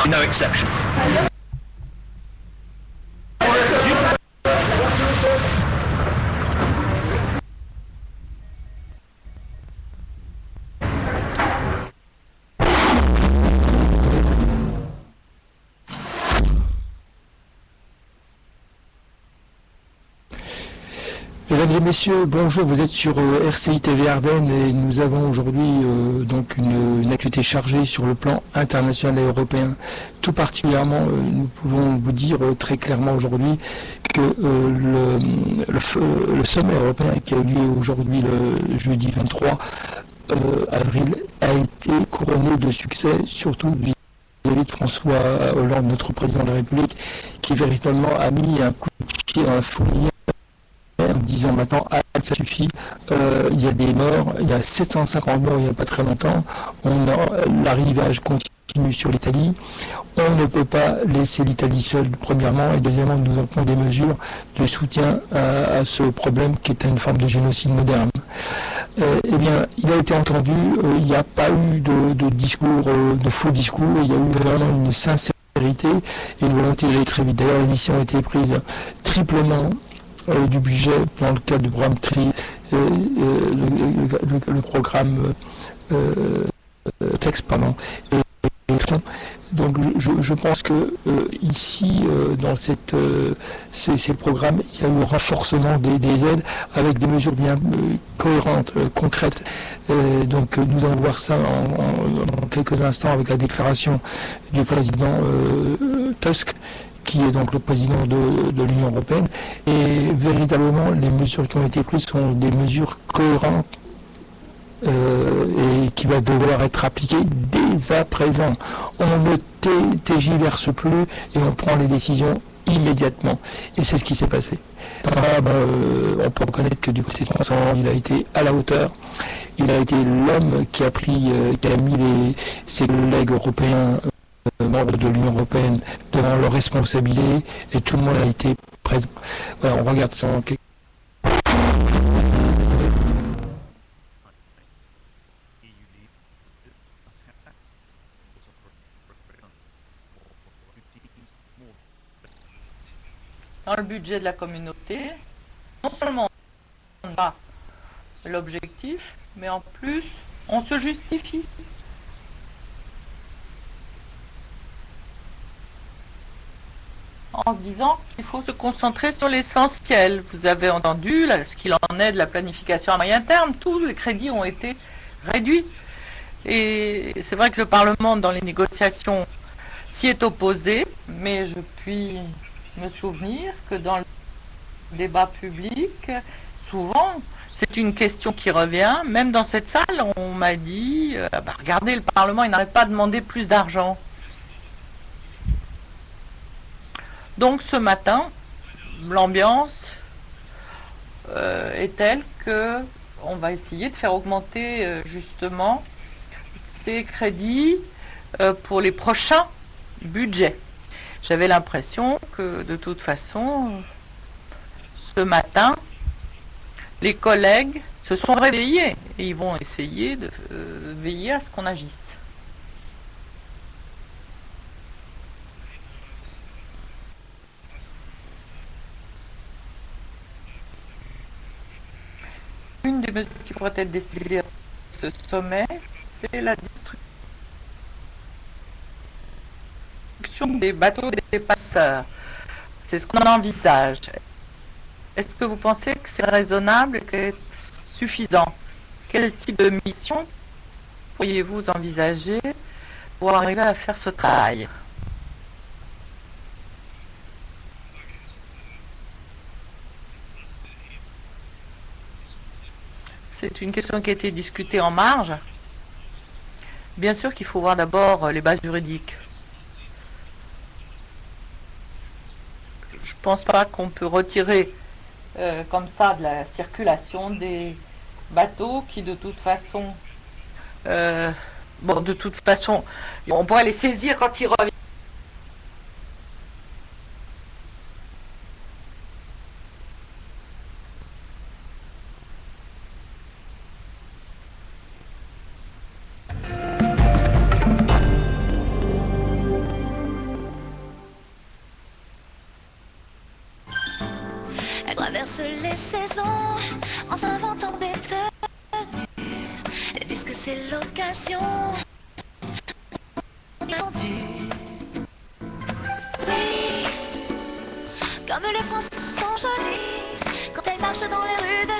no exception. Mesdames et messieurs, bonjour, vous êtes sur RCI TV Ardennes et nous avons aujourd'hui donc une actualité chargée sur le plan international et européen. Tout particulièrement, nous pouvons vous dire très clairement aujourd'hui que le sommet européen qui a eu lieu aujourd'hui le jeudi 23 avril a été couronné de succès, surtout vis-à-vis de François Hollande, notre président de la République, qui véritablement a mis un coup de pied dans la fourmilière en disant maintenant, ça suffit, il y a des morts, il y a 750 morts il n'y a pas très longtemps, l'arrivage continue sur l'Italie, on ne peut pas laisser l'Italie seule, premièrement, et deuxièmement, nous avons des mesures de soutien à ce problème qui est une forme de génocide moderne. Eh bien, il a été entendu, il n'y a pas eu de discours, de faux discours, il y a eu vraiment une sincérité et une volonté d'aller très vite. D'ailleurs, la décision a été prise triplement du budget dans le cadre du programme TRI, le programme texte, pardon. Donc je pense que ici, dans ces programmes, il y a eu un renforcement des aides avec des mesures bien cohérentes, concrètes. Donc nous allons voir ça dans quelques instants avec la déclaration du président Tusk, qui est donc le président de l'Union européenne, et véritablement les mesures qui ont été prises sont des mesures cohérentes et qui va devoir être appliquées dès à présent. On ne tergiverse plus et on prend les décisions immédiatement. Et c'est ce qui s'est passé. On peut reconnaître que du côté de François Hollande, il a été à la hauteur. Il a été l'homme qui a mis ses collègues européens membres de l'Union européenne devant leurs responsabilités et tout le monde a été présent. Voilà, on regarde ça en quelques... Dans le budget de la communauté, non seulement on a l'objectif, mais en plus on se justifie. En disant qu'il faut se concentrer sur l'essentiel. Vous avez entendu ce qu'il en est de la planification à moyen terme, tous les crédits ont été réduits. Et c'est vrai que le Parlement, dans les négociations, s'y est opposé, mais je puis me souvenir que dans le débat public, souvent, c'est une question qui revient. Même dans cette salle, on m'a dit, regardez, le Parlement, il n'arrête pas de demander plus d'argent. Donc ce matin, l'ambiance est telle que on va essayer de faire augmenter justement ces crédits pour les prochains budgets. J'avais l'impression que de toute façon, ce matin, les collègues se sont réveillés et ils vont essayer de veiller à ce qu'on agisse. Une des mesures qui pourrait être décidée à ce sommet, c'est la destruction des bateaux des passeurs. C'est ce qu'on envisage. Est-ce que vous pensez que c'est raisonnable et que c'est suffisant? Quel type de mission pourriez-vous envisager pour arriver à faire ce travail? C'est une question qui a été discutée en marge. Bien sûr qu'il faut voir d'abord les bases juridiques. Je ne pense pas qu'on peut retirer comme ça de la circulation des bateaux qui de toute façon, on pourrait les saisir quand ils reviennent. inverse les saisons en s'inventant des tenues. Elles disent que c'est l'occasion. Oui, comme les Françaises sont jolies quand elles marchent dans les rues de